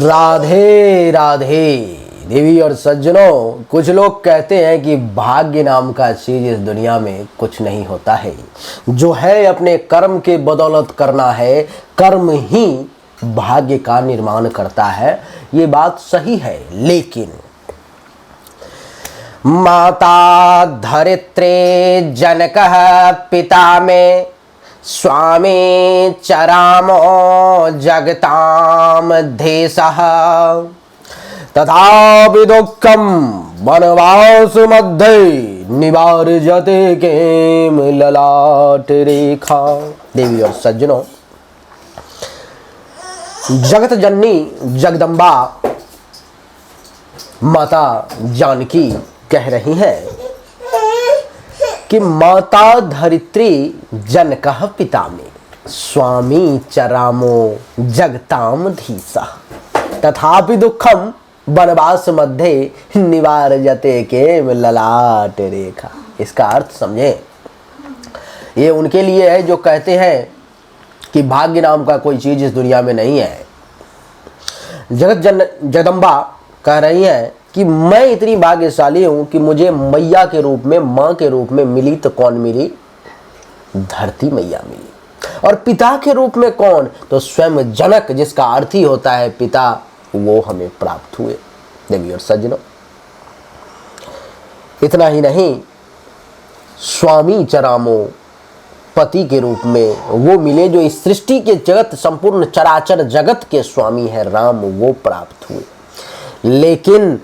राधे राधे देवी और सज्जनों, कुछ लोग कहते हैं कि भाग्य नाम का चीज इस दुनिया में कुछ नहीं होता है। जो है अपने कर्म के बदौलत करना है, कर्म ही भाग्य का निर्माण करता है। ये बात सही है, लेकिन माता धरित्रे जनकः पिता में स्वामी चरामो जगताम देशः तथापि दुःखं वनवास मध्ये निवार्यते किम ललाट रेखा। देवी और सज्जनों, जगत जननी जगदम्बा माता जानकी कह रही हैं कि माता धरित्री जनकः पिता में स्वामी चरामो जगताम धीसा तथापि दुःखम वनवास मध्य निवार्यते के ललाट रेखा। इसका अर्थ समझे, ये उनके लिए है जो कहते हैं कि भाग्य नाम का कोई चीज इस दुनिया में नहीं है। जगदम्बा कह रही है कि मैं इतनी भाग्यशाली हूं कि मुझे मैया के रूप में, मां के रूप में मिली। तो कौन मिली? धरती मैया मिली। और पिता के रूप में कौन? तो स्वयं जनक, जिसका अर्थ ही होता है पिता, वो हमें प्राप्त हुए। देवी और सज्जनों, इतना ही नहीं, स्वामी चरामो पति के रूप में वो मिले जो इस सृष्टि के जगत, संपूर्ण चराचर जगत के स्वामी है, राम, वो प्राप्त हुए। लेकिन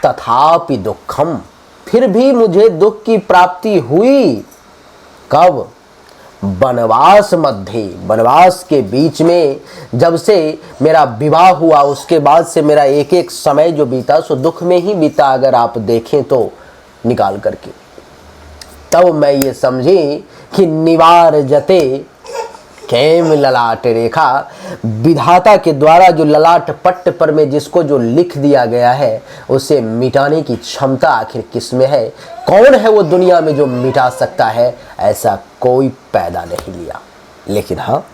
तथापि दुःखम, फिर भी मुझे दुख की प्राप्ति हुई। कब? वनवास मध्य, वनवास के बीच में, जब से मेरा विवाह हुआ उसके बाद से मेरा एक एक समय जो बीता सो दुख में ही बीता। अगर आप देखें तो निकाल करके, तब मैं ये समझी कि निवार्यते केम ललाट रेखा, विधाता के द्वारा जो ललाट पट्ट पर में जिसको जो लिख दिया गया है, उसे मिटाने की क्षमता आखिर किस में है? कौन है वो दुनिया में जो मिटा सकता है? ऐसा कोई पैदा नहीं लिया, लेकिन हाँ,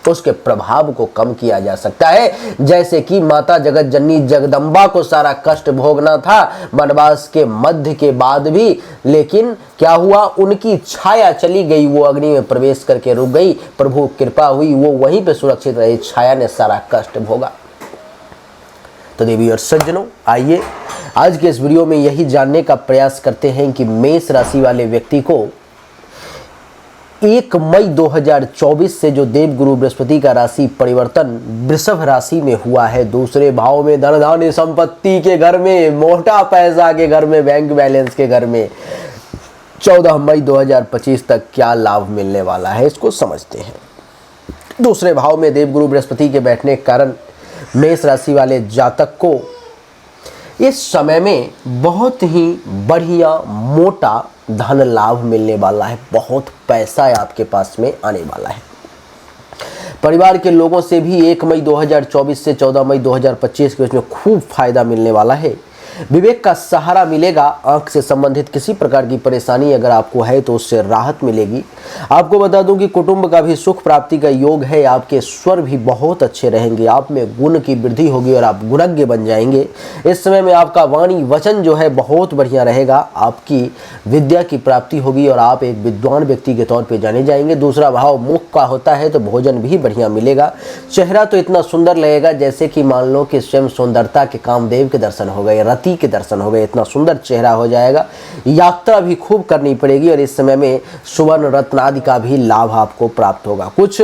उसके प्रभाव को कम किया जा सकता है। जैसे कि माता जगत जननी जगदम्बा को सारा कष्ट भोगना था वनवास के मध्य के बाद भी, लेकिन क्या हुआ? उनकी छाया चली गई, वो अग्नि में प्रवेश करके रुक गई। प्रभु कृपा हुई, वो वहीं पे सुरक्षित रही, छाया ने सारा कष्ट भोगा। तो देवी और सज्जनों, आइए आज के इस वीडियो में यही जानने का प्रयास करते हैं कि मेष राशि वाले व्यक्ति को 1 मई 2024 से जो देवगुरु बृहस्पति का राशि परिवर्तन वृषभ राशि में हुआ है, दूसरे भाव में, धन धान्य संपत्ति के घर में, मोटा पैसा के घर में, बैंक बैलेंस के घर में 14 मई 2025 तक क्या लाभ मिलने वाला है, इसको समझते हैं। दूसरे भाव में देवगुरु बृहस्पति के बैठने के कारण मेष राशि वाले जातक को इस समय में बहुत ही बढ़िया मोटा धन लाभ मिलने वाला है। बहुत पैसा आपके पास में आने वाला है। परिवार के लोगों से भी 1 मई 2024 से 14 मई 2025 के बीच में खूब फायदा मिलने वाला है। विवेक का सहारा मिलेगा। आंख से संबंधित किसी प्रकार की परेशानी अगर आपको है तो उससे राहत मिलेगी। आपको बता दूं कि कुटुंब का भी सुख प्राप्ति का योग है। आपके स्वर भी बहुत अच्छे रहेंगे। आप में गुण की वृद्धि होगी और आप गुणज्ञ बन जाएंगे। इस समय में आपका वाणी वचन जो है बहुत बढ़िया रहेगा। आपकी विद्या की प्राप्ति होगी और आप एक विद्वान व्यक्ति के तौर पर जाने जाएंगे। दूसरा भाव मुख का होता है तो भोजन भी बढ़िया मिलेगा। चेहरा तो इतना सुंदर लगेगा जैसे कि मान लो कि स्वयं सुंदरता के कामदेव के दर्शन हो गए, रति के दर्शन हो गए। इतना सुंदर चेहरा हो जाएगा। यात्रा भी खूब करनी पड़ेगी और इस समय में सुवर्ण रत्न आदि का भी लाभ आपको प्राप्त होगा। कुछ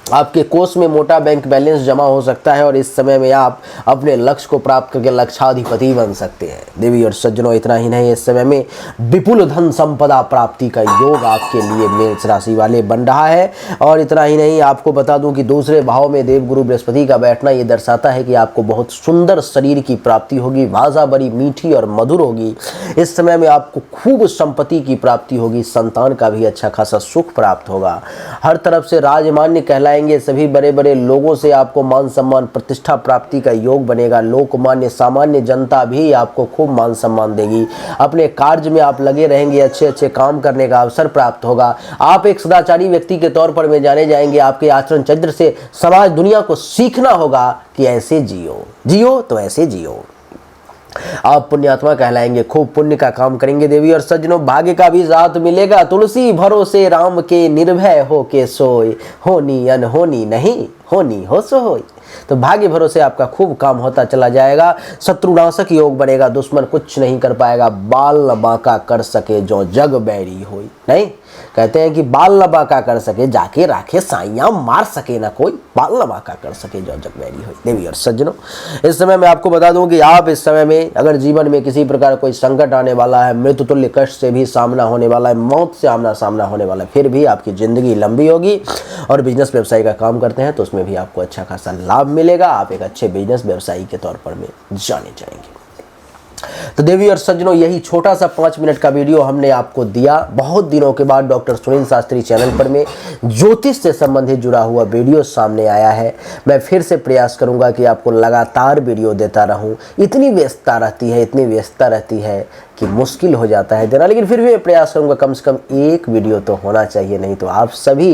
आपके कोष में मोटा बैंक बैलेंस जमा हो सकता है और इस समय में आप अपने लक्ष्य को प्राप्त करके लक्षाधिपति बन सकते हैं। देवी और सज्जनों, इतना ही नहीं, इस समय में विपुल धन संपदा प्राप्ति का योग आपके लिए मेष राशि वाले बन रहा है। और इतना ही नहीं, आपको बता दूं कि दूसरे भाव में देवगुरु बृहस्पति का बैठना ये दर्शाता है कि आपको बहुत सुंदर शरीर की प्राप्ति होगी। भाषा बड़ी मीठी और मधुर होगी। इस समय में आपको खूब संपत्ति की प्राप्ति होगी। संतान का भी अच्छा खासा सुख प्राप्त होगा। हर तरफ से राजमान्य कहलाए जाएंगे, सभी बड़े बड़े लोगों से आपको मान सम्मान प्रतिष्ठा प्राप्ति का योग बनेगा। लोकमान्य सामान्य जनता भी आपको खूब मान सम्मान देगी। अपने कार्य में आप लगे रहेंगे, अच्छे अच्छे काम करने का अवसर प्राप्त होगा। आप एक सदाचारी व्यक्ति के तौर पर में जाने जाएंगे। आपके आचरण चरित्र से समाज दुनिया को सीखना होगा कि ऐसे जियो तो ऐसे जियो। आप पुण्यात्मा कहलाएंगे, खूब पुण्य का काम करेंगे देवी और सज्जनों। भाग्य का भी साथ मिलेगा। तुलसी भरोसे राम के निर्भय हो के सोए, होनी अनहोनी नहीं होनी हो सो होई। तो भाग्य भरोसे आपका खूब काम होता चला जाएगा। शत्रुनाशक योग बनेगा, दुश्मन कुछ नहीं कर पाएगा। बाल न बांका कर सके जो जग बैरी होई। नहीं, कहते हैं कि बाल न बांका कर सके जाके राखे साइयां, मार सके ना कोई, बाल न बांका कर सके जो जग बैरी होई। देवी और सज्जनों, इस समय मैं आपको बता दूं कि आप इस समय में अगर जीवन में किसी प्रकार कोई संकट आने वाला है, मृत्यु तुल्य कष्ट से भी सामना होने वाला है, मौत से आमना सामना होने वाला है, फिर भी आपकी जिंदगी लंबी होगी। और बिजनेस व्यवसाय का काम करते हैं तो उसमें भी आपको अच्छा खासा लाभ मिलेगा। आप एक अच्छे बिजनेस व्यवसायी के तौर पर में जाने जाएंगे। तो देवी और सज्जनों, यही छोटा सा 5 मिनट का वीडियो हमने आपको दिया। बहुत दिनों के बाद डॉक्टर सुनील शास्त्री चैनल पर में ज्योतिष से संबंधित जुड़ा हुआ वीडियो सामने आया है। मैं फिर से प्रयास करूंगा कि आपको लगातार वीडियो देता रहूं। इतनी व्यस्तता रहती है कि मुश्किल हो जाता है देना, लेकिन फिर भी मैं प्रयास करूंगा कम से कम एक वीडियो तो होना चाहिए। नहीं तो आप सभी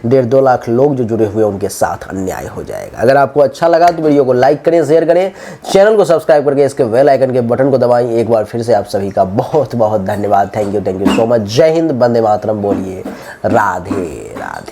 1.5-2 लाख लोग जो जुड़े हुए उनके साथ अन्याय हो जाएगा। अगर आपको अच्छा लगा तो वीडियो को लाइक करें, शेयर करें, चैनल को सब्सक्राइब करके इसके बेल आइकन के बटन को दबाएं। एक बार फिर से आप सभी का बहुत बहुत धन्यवाद। Thank you so much. जय हिंद, वंदे मातरम। बोलिए राधे राधे।